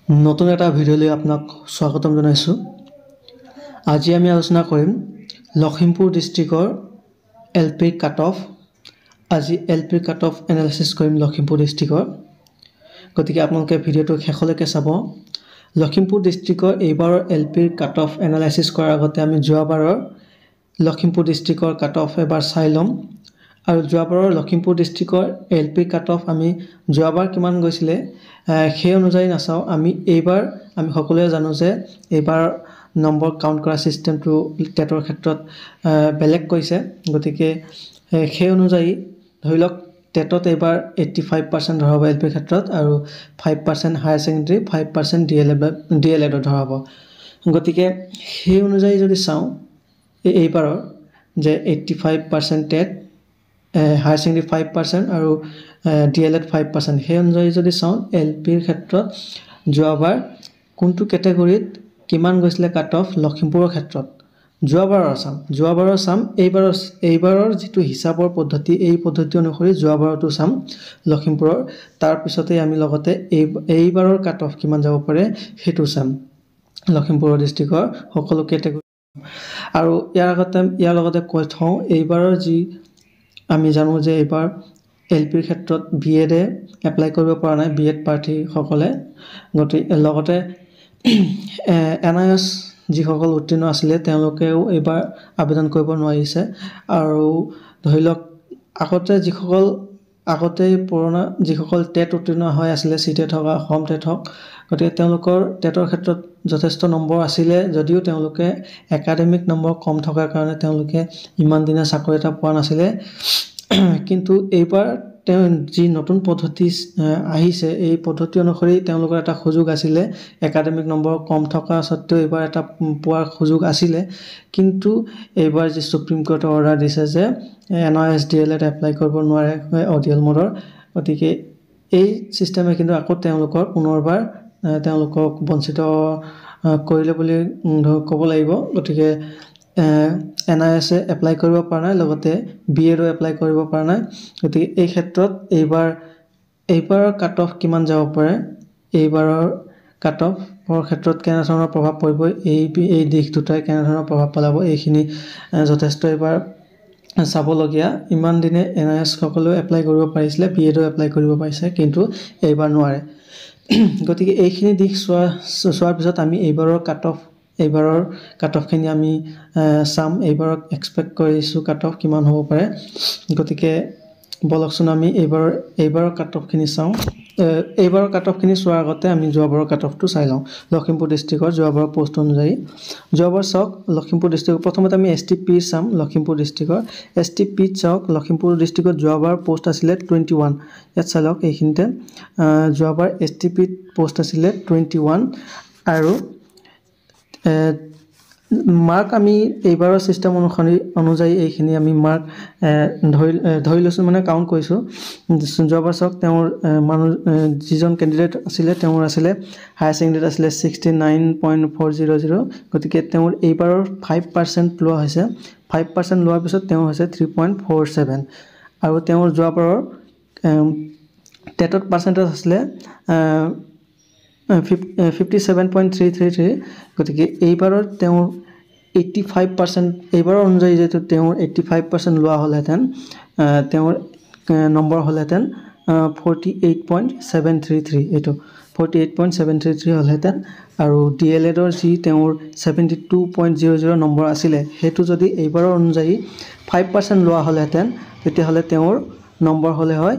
নতুন এটা ভিডিঅ'লৈ আপোনাক স্বাগতম জনাইছোঁ। আজি আমি আলোচনা কৰিম লখিমপুৰ ডিষ্ট্ৰিক্টৰ LP কাট অফ। আজি LP কাট অফ এনালাইচিছ কৰিম লখিমপুৰ ডিষ্ট্ৰিক্টৰ। গতিকে আপোনালোকে ভিডিঅ'টো শেষলৈকে চাব। লখিমপুৰ ডিষ্ট্ৰিক্টৰ এইবাৰৰ LP কাট অফ এনালাইচিছ কৰাৰ আগতে আমি যোৱাবাৰৰ লখিমপুৰ ডিষ্ট্ৰিক্টৰ কাট অফ এবাৰ চাই ল'ম। আৰু যোৱাবাৰৰ লখিমপুৰ ডিষ্ট্ৰিক্টৰ LP কাট অফ আমি যোৱাবাৰ কিমান গৈছিলে সেই অনুযায়ী নাচাওঁ। এইবাৰ আমি সকলোৱে জানো যে এইবাৰ নম্বৰ কাউণ্ট কৰা ছিষ্টেমটো টেটৰ ক্ষেত্ৰত বেলেগ কৈছে। গতিকে সেই অনুযায়ী ধৰি লওক টেটত এইবাৰ 85% ধৰা হ'ব LP ক্ষেত্ৰত, আৰু 5% হায়াৰ ছেকেণ্ডেৰী, 5% DLEDত ধৰা হ'ব। গতিকে সেই অনুযায়ী যদি চাওঁ এইবাৰৰ যে 85% টেট, হায়াৰ ছেকেণ্ডেৰী 5% আৰু DLED 5%, সেই অনুযায়ী যদি চাওঁ LPৰ ক্ষেত্ৰত যোৱাবাৰ কোনটো কেটেগৰীত কিমান গৈছিলে কাট অফ লখিমপুৰৰ ক্ষেত্ৰত যোৱাবাৰৰ চাম এইবাৰৰ যিটো হিচাপৰ পদ্ধতি, এই পদ্ধতি অনুসৰি যোৱাবাৰতো চাম লখিমপুৰৰ। তাৰপিছতেই আমি লগতে এইবাৰৰ কাট অফ কিমান যাব পাৰে সেইটো চাম লখিমপুৰৰ ডিষ্ট্ৰিক্টৰ সকলো কেটেগৰী। আৰু ইয়াৰ লগতে কৈ থওঁ এইবাৰৰ যি আমি জানো যে এইবাৰ LPৰ ক্ষেত্ৰত BED এপ্লাই কৰিব পৰা নাই BED প্ৰাৰ্থীসকলে। গতিকে লগতে NIS যিসকল উত্তীৰ্ণ আছিলে তেওঁলোকেও এইবাৰ আবেদন কৰিব নোৱাৰিছে। আৰু ধৰি লওক পুৰণা যিসকল টেট উত্তীৰ্ণ হৈ আছিলে, CTET হওক বা অসম টেট হওক, গতিকে তেওঁলোকৰ টেটৰ ক্ষেত্ৰত যথেষ্ট নম্বৰ আছিলে যদিও তেওঁলোকে একাডেমিক নম্বৰ কম থকাৰ কাৰণে তেওঁলোকে ইমান দিনে চাকৰি এটা পোৱা নাছিলে। কিন্তু এইবাৰ যি নতুন পদ্ধতি আহিছে এই পদ্ধতি অনুসৰি তেওঁলোকৰ এটা সুযোগ আছিলে। একাডেমিক নম্বৰ কম থকা স্বত্বেও এইবাৰ এটা পোৱাৰ সুযোগ আছিলে। কিন্তু এইবাৰ যি সুপ্ৰিম কোৰ্টে অৰ্ডাৰ দিছে যে NIS DLED এপ্লাই কৰিব নোৱাৰে ODL মোডৰ, গতিকে এই ছিষ্টেমে কিন্তু আকৌ পুনৰবাৰ তেওঁলোকক বঞ্চিত কৰিলে বুলি ক'ব লাগিব। গতিকে NIS এপ্লাই কৰিব পৰা নাই, লগতে BEDও এপ্লাই কৰিব পৰা নাই। গতিকে এই ক্ষেত্ৰত এইবাৰৰ কাট অফ কিমান যাব পাৰে, এইবাৰৰ কাট অফৰ ক্ষেত্ৰত কেনেধৰণৰ প্ৰভাৱ পৰিব, এই দিশ দুটাই কেনেধৰণৰ প্ৰভাৱ পেলাব, এইখিনি যথেষ্ট এইবাৰ চাবলগীয়া। ইমান দিনে NIS সকলেও এপ্লাই কৰিব পাৰিছিলে, BEDও এপ্লাই কৰিব পাৰিছে, কিন্তু এইবাৰ নোৱাৰে। গতিকে এইখিনি দিশ চোৱাৰ পিছত আমি এইবাৰৰ কাট অফখিনি আমি চাম। এইবাৰত এক্সপেক্ট কৰিছোঁ কাট অফ কিমান হ'ব পাৰে। গতিকে বলকচোন আমি এইবাৰৰ কাট অফখিনি চাওঁ। এইবাৰৰ কাট অফখিনি চোৱাৰ আগতে আমি যোৱাবাৰৰ কাট অফটো চাই লওঁ লখিমপুৰ ডিষ্ট্ৰিক্টৰ যোৱাবাৰৰ পোষ্ট অনুযায়ী। যোৱাবাৰ চাওক লখিমপুৰ ডিষ্ট্ৰিক্ট, প্ৰথমতে আমি STP চাম লখিমপুৰ ডিষ্ট্ৰিক্টৰ। STPত চাওক লখিমপুৰ ডিষ্ট্ৰিক্টত যোৱাবাৰ পোষ্ট আছিলে 21। ইয়াত চাই লওক এইখিনিতে যোৱাবাৰ STPত পোষ্ট আছিলে 21। আৰু মাৰ্ক আমি এইবাৰৰ ছিষ্টেম অনুযায়ী এইখিনি আমি মাৰ্ক ধৰি লৈছোঁ, মানে কাউণ্ট কৰিছোঁ। যোৱাবাৰ চাওক তেওঁৰ যিজন কেণ্ডিডেট আছিলে তেওঁৰ আছিলে হায়াৰ ছেকেণ্ডেৰীত আছিলে 69.400। গতিকে তেওঁৰ এইবাৰৰ 5% লোৱা হৈছে। 5% লোৱাৰ পিছত তেওঁৰ হৈছে 3.47। আৰু তেওঁৰ যোৱাবাৰৰ টেটত পাৰ্চেণ্টেজ আছিলে 57.333। গতিকে এইবাৰৰ তেওঁৰ 85%, এইবাৰৰ অনুযায়ী যিহেতু তেওঁৰ 85% লোৱা হ'লহেঁতেন, তেওঁৰ নম্বৰ হ'লহেঁতেন 48.733। এইটো 48.733 হ'লহেঁতেন। আৰু DLEDৰ যি তেওঁৰ 72.00 নম্বৰ আছিলে, সেইটো যদি এইবাৰৰ অনুযায়ী 5% লোৱা হ'লহেঁতেন, তেতিয়াহ'লে তেওঁৰ নম্বৰ হ'লে হয়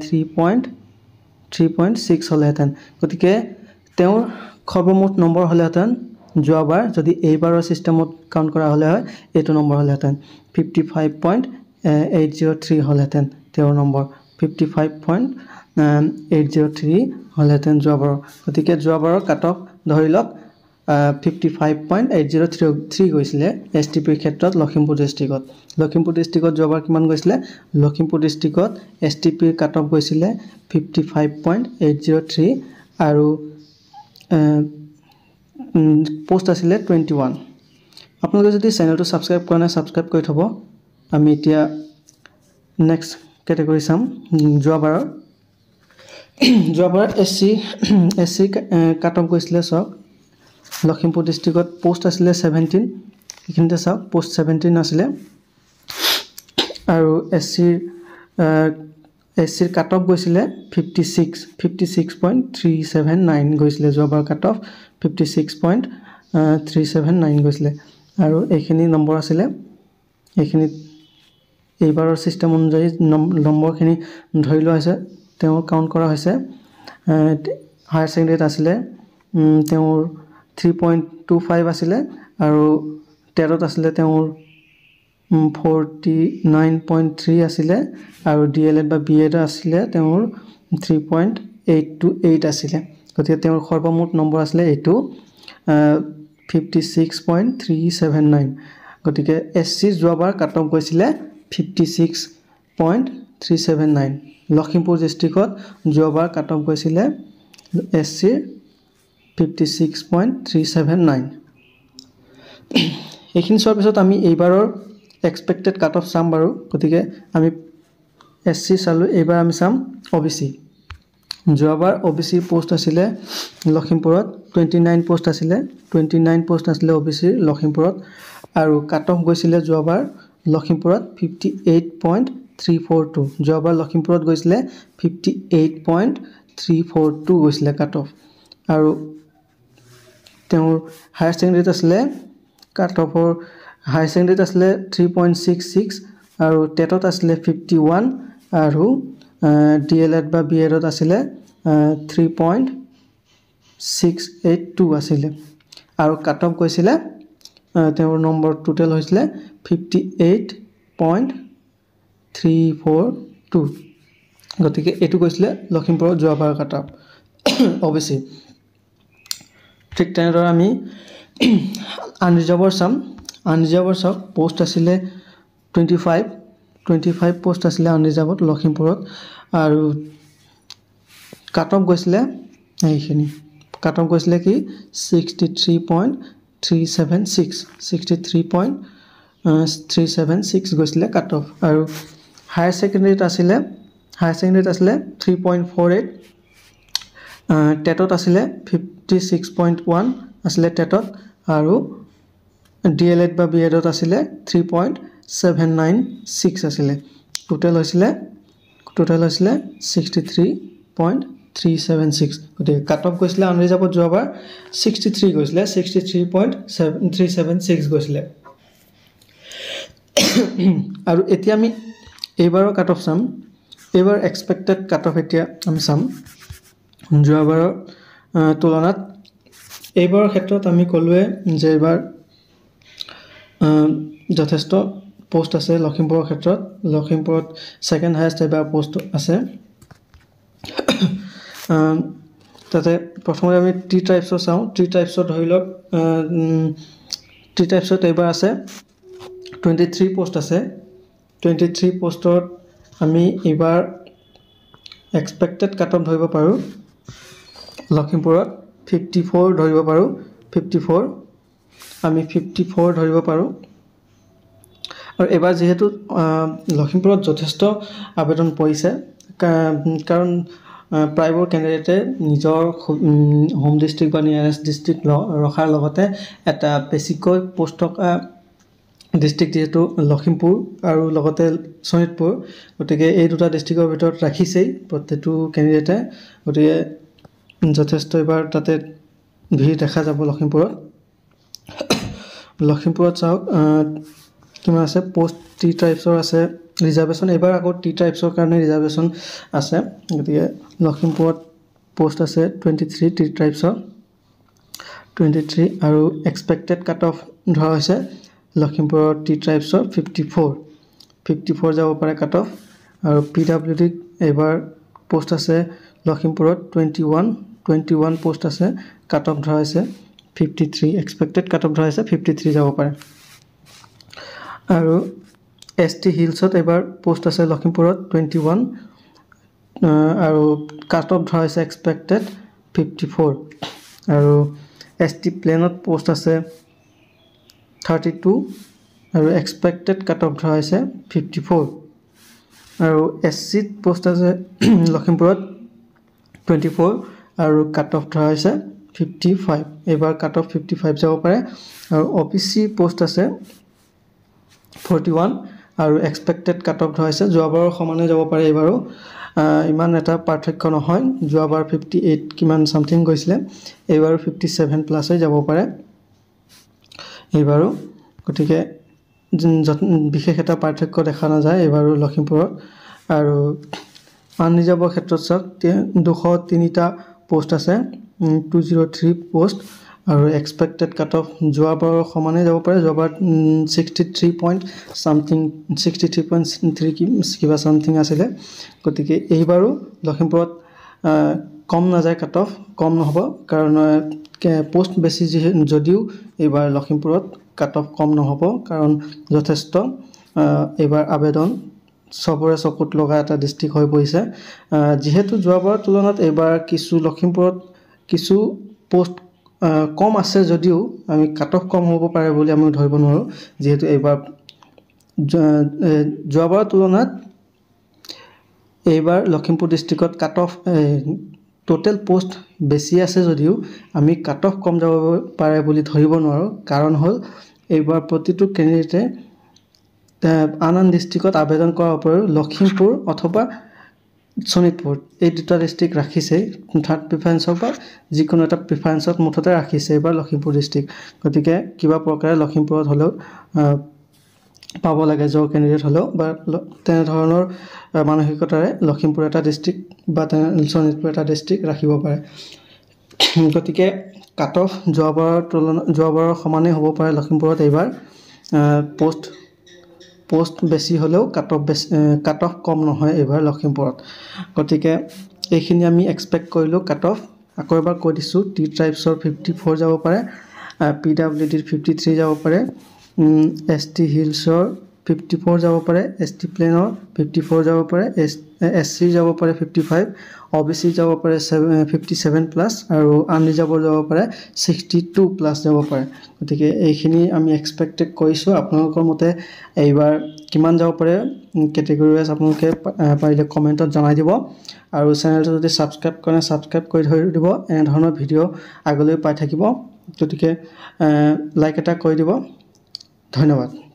3.6 হ'লহেঁতেন। গতিকে তেওঁৰ সৰ্বমুঠ নম্বৰ হ'লেহেঁতেন যোৱাবাৰ যদি এইবাৰৰ ছিষ্টেমত কাউণ্ট কৰা হ'লে হয়, এইটো নম্বৰ হ'লেহেঁতেন 55.803 হ'লহেঁতেন। তেওঁৰ নম্বৰ 55.803 হ'লহেঁতেন যোৱাবাৰৰ। গতিকে যোৱাবাৰৰ কাট অফ ধৰি লওক 55.803 গৈছিলে STPৰ ক্ষেত্ৰত লখিমপুৰ ডিষ্ট্ৰিক্টত। লখিমপুৰ ডিষ্ট্ৰিক্টত যোৱাবাৰ কিমান গৈছিলে? লখিমপুৰ ডিষ্ট্ৰিক্টত STPৰ কাট অফ গৈছিলে 55.803 আৰু পোষ্ট আছিলে 21। আপোনালোকে যদি চেনেলটো ছাবস্ক্ৰাইব কৰা নাই ছাবস্ক্ৰাইব কৰি থ'ব। আমি এতিয়া নেক্সট কেটেগৰী চাম যোৱাবাৰৰ। যোৱাবাৰ এছ চি কাট অফ গৈছিলে চাওক লখিমপুৰ ডিষ্ট্ৰিক্টত পোষ্ট আছিলে 17 এইখিনিতে চাওক পোষ্ট 17 আছিলে আৰু এছ চিৰ কাট অফ গৈছিলে 56.379 গৈছিলে যোৱাবাৰ কাট অফ 56.379 গৈছিলে আৰু এইখিনি নম্বৰ আছিলে এইখিনিত এইবাৰৰ চিষ্টেম অনুযায়ী নম্বৰখিনি ধৰি লোৱা হৈছে তেওঁৰ কাউণ্ট কৰা হৈছে হায়াৰ ছেকেণ্ডেৰীত আছিলে তেওঁৰ 3.25 আছিলে আৰু 13ত আছিলে তেওঁৰ 49.3 আছিলে আৰু DLED বা BEd আছিলে তেওঁৰ 3.828 আছিলে গতিকে তেওঁৰ সৰ্বমুঠ নম্বৰ আছিলে এইটো 56.379 গতিকে SC যোৱাবাৰ কাট অফ গৈছিলে 56.379 লখিমপুৰ ডিষ্ট্ৰিক্টত যোৱাবাৰ কাট অফ গৈছিলে SC 56.379 এইখিনি চোৱাৰ পিছত আমি এইবাৰৰ এক্সপেক্টেড কাট অফ চাম বাৰু গতিকে আমি SC চালোঁ এইবাৰ আমি চাম OBC যোৱাবাৰ OBC পোষ্ট আছিলে লখিমপুৰত 29 পোষ্ট আছিলে OBC লখিমপুৰত আৰু কাট অফ গৈছিলে যোৱাবাৰ লখিমপুৰত 58.342 যোৱাবাৰ লখিমপুৰত গৈছিলে 58.342 গৈছিলে কাট অফ আৰু তেওঁৰ হায়াৰ ছেকেণ্ডেৰীত আছিলে কাট অফৰ হায়াৰ ছেকেণ্ডেৰীত আছিলে 3.66 আৰু টেটত আছিলে 51 আৰু DLED বা BEdত আছিলে 3.682 আছিলে আৰু কাট অফ গৈছিলে তেওঁৰ নম্বৰ টোটেল হৈছিলে 58.342 গতিকে এইটো গৈছিলে লখিমপুৰত যোৱাবাৰ কাট অফ OBC ঠিক তেনেদৰে আমি আনৰিজাৰ্ভৰ চাম আনৰিজাৰ্ভৰ চাওক পোষ্ট আছিলে 25 পোষ্ট আছিলে আনৰিজাৰ্ভত লখিমপুৰত আৰু কাট অফ গৈছিলে এইখিনি কাট অফ গৈছিলে কি 63.376 গৈছিলে কাট অফ আৰু হায়াৰ ছেকেণ্ডেৰীত আছিলে 3.48 টেটত আছিলে 56.1 আছিলে টেটত আৰু DLED বা BEdত আছিলে 3.796 আছিলে টোটেল হৈছিলে 63.376 গতিকে কাট অফ গৈছিলে আনৰিজাৰ্ভত যোৱাবাৰ 63 গৈছিলে 63.376 গৈছিলে আৰু এতিয়া আমি এইবাৰৰ কাট অফ চাম এইবাৰ এক্সপেক্টেড কাট অফ এতিয়া আমি চাম যোৱাবাৰৰ তুলনাত এইবাৰৰ ক্ষেত্ৰত আমি ক'লোৱে যে এইবাৰ যথেষ্ট পোষ্ট আছে লখিমপুৰৰ ক্ষেত্ৰত লখিমপুৰত ছেকেণ্ড হায়েষ্ট এইবাৰ পোষ্ট আছে তাতে প্ৰথমতে আমি টি টাইপছৰ চাওঁ টি টাইপছত ধৰি লওক টি টাইপছত এইবাৰ আছে 23 পোষ্ট আছে 23 পোষ্টত আমি এইবাৰ এক্সপেক্টেড কাট অফ ধৰিব পাৰোঁ লখিমপুৰত 54 ধৰিব পাৰোঁ 54 আমি 54 ধৰিব পাৰোঁ আৰু এবাৰ যেহেতু লখিমপুৰত যথেষ্ট আবেদন পৰিছে কাৰণ প্ৰায়বোৰ কেণ্ডিডেটে নিজৰ হোম ডিষ্ট্ৰিক্ট বা নিয়াৰেষ্ট ডিষ্ট্ৰিক্ট ৰখাৰ লগতে এটা বেছিকৈ পোষ্ট থকা ডিষ্ট্ৰিক্ট যিহেতু লখিমপুৰ আৰু লগতে শোণিতপুৰ গতিকে এই দুটা ডিষ্ট্ৰিক্টৰ ভিতৰত ৰাখিছেই প্ৰত্যেকটো কেণ্ডিডেটে গতিকে যথেষ্ট এবাৰ তাতে ভিৰ দেখা যাব লখিমপুৰত চাওক কিমান আছে পোষ্ট টি টাইপছৰ আছে ৰিজাৰ্ভেশ্যন এইবাৰ আকৌ টি টাইপছৰ কাৰণে ৰিজাৰ্ভেশ্যন আছে গতিকে লখিমপুৰত পোষ্ট আছে 23 টি টাইপছৰ 23 আৰু এক্সপেক্টেড কাট অফ ধৰা হৈছে লখিমপুৰৰ টি টাইপছৰ 54 যাব পাৰে কাট অফ আৰু PWD এইবাৰ পোষ্ট আছে লখিমপুৰত 21 পোষ্ট আছে কাট অফ ধৰা হৈছে 53 এক্সপেক্টেড কাট অফ ধৰা হৈছে 53 যাব পাৰে আৰু ST হিলছত এইবাৰ পোষ্ট আছে লখিমপুৰত 21 আৰু কাট অফ ধৰা হৈছে এক্সপেক্টেড 54 আৰু ST প্লেনত পোষ্ট আছে 32 আৰু এক্সপেক্টেড কাট অফ ধৰা হৈছে 54 আৰু SCত পোষ্ট আছে লখিমপুৰত 24 আৰু কাট অফ ধৰা হৈছে 55 এইবাৰ কাট অফ 55 যাব পাৰে আৰু OBC পোষ্ট আছে 41 আৰু এক্সপেক্টেড কাট অফ ধৰা হৈছে যোৱাবাৰৰ সমানে যাব পাৰে এইবাৰো ইমান এটা পাৰ্থক্য নহয় যোৱাবাৰ 58 কিমান সামথিং গৈছিলে এইবাৰো 57 প্লাস হৈ যাব পাৰে এইবাৰো গতিকে বিশেষ এটা পাৰ্থক্য দেখা নাযায় এইবাৰো লখিমপুৰত আৰু আনৰিজাৰ্ভৰ ক্ষেত্ৰত চাওক 203টা পোষ্ট আছে 203 পোষ্ট আৰু এক্সপেক্টেড কাট অফ যোৱাবাৰৰ সমানে যাব পাৰে যোৱাবাৰ 63.3 কিবা সামথিং আছিলে গতিকে এইবাৰো লখিমপুৰত কম নাযায় কাট অফ কম নহব কাৰণ পোষ্ট বেছি যদিও এইবাৰ লখিমপুৰত কাট অফ কম নহব কাৰণ যথেষ্ট এইবাৰ আবেদন সবৰে চকুত লগা এটা ডিস্ট্ৰিক্ট হৈ পৰিছে যেহেতু যোৱাবাৰৰ তুলনাত এইবাৰ কিছু লখিমপুৰত কিছু পোষ্ট কম আছে যদিও আমি কাট অফ কম হ'ব পাৰে বুলি আমি ধৰিব নোৱাৰো যেহেতু এইবাৰ যোৱাবাৰৰ তুলনাত এইবাৰ লখিমপুৰ ডিস্ট্ৰিক্টত কাট অফ টোটাল পোষ্ট বেছি আছে যদিও আমি কাট অফ কম যাব পাৰে বুলি ধৰিব নোৱাৰো কাৰণ হল এইবাৰ প্ৰতিটো ক্যান্ডিডেটে আন ডিস্ট্ৰিক্টত আবেদন কৰাৰ উপৰিও লখিমপুৰ অথবা শোণিতপুৰ এই দুটা ডিস্ট্ৰিক্ট ৰাখিছে থাৰ্ড প্ৰিফাৰেন্সৰ পৰা যিকোনো এটা প্ৰিফাৰেন্সত মুঠতে ৰাখিছে এবাৰ লখিমপুৰ ডিস্ট্ৰিক্ট গতিকে কিবা প্ৰকাৰে লখিমপুৰত হলেও পাব লাগে জৰ ক্যান্ডিডেট হলেও বা তেনে ধৰণৰ মানসিকতাৰে লখিমপুৰ এটা ডিস্ট্ৰিক্ট বা শোণিতপুৰ এটা ডিস্ট্ৰিক্ট ৰাখিব পাৰে গতিকে কাট অফ যোৱাবাৰৰ সমানে হ'ব পাৰে লখিমপুৰত এইবাৰ পোষ্ট বেছি হলেও কাট অফ কম নহয় এইবাৰ লখিমপুৰত গতিকে এইখিনি আমি এক্সপেক্ট কৰিলো কাট অফ আকৌ এবাৰ কৈ দিছো টি ট্ৰাইবছৰ 54 যাব পাৰে পিডব্লিউডিৰ 53 যাব পাৰে এসটি হিলছৰ 54 যাব পাৰে এসটি প্লেনৰ 54 যাব পাৰে এসসি যাব পাৰে 55 OBC যাব পাৰে 57 প্লাস আৰু আনৰিজাৰ্ভ যাব পাৰে 62 প্লাস যাব পাৰে গতিকে এইখিনি আমি এক্সপেক্টেড কৰিছো আপোনালোকৰ মতে এইবাৰ কিমান যাব পাৰে ক্যাটেগৰি ওয়াইজ আপোনালোকে পাৰিলে কমেন্টত জনাই দিব আৰু চেনেলটো যদি সাবস্ক্ৰাইব কৰে সাবস্ক্ৰাইব কৰি ধৰি দিব এনে ধৰণৰ ভিডিও আগলৈ পাই থাকিব গতিকে লাইক এটা কৰি দিব ধন্যবাদ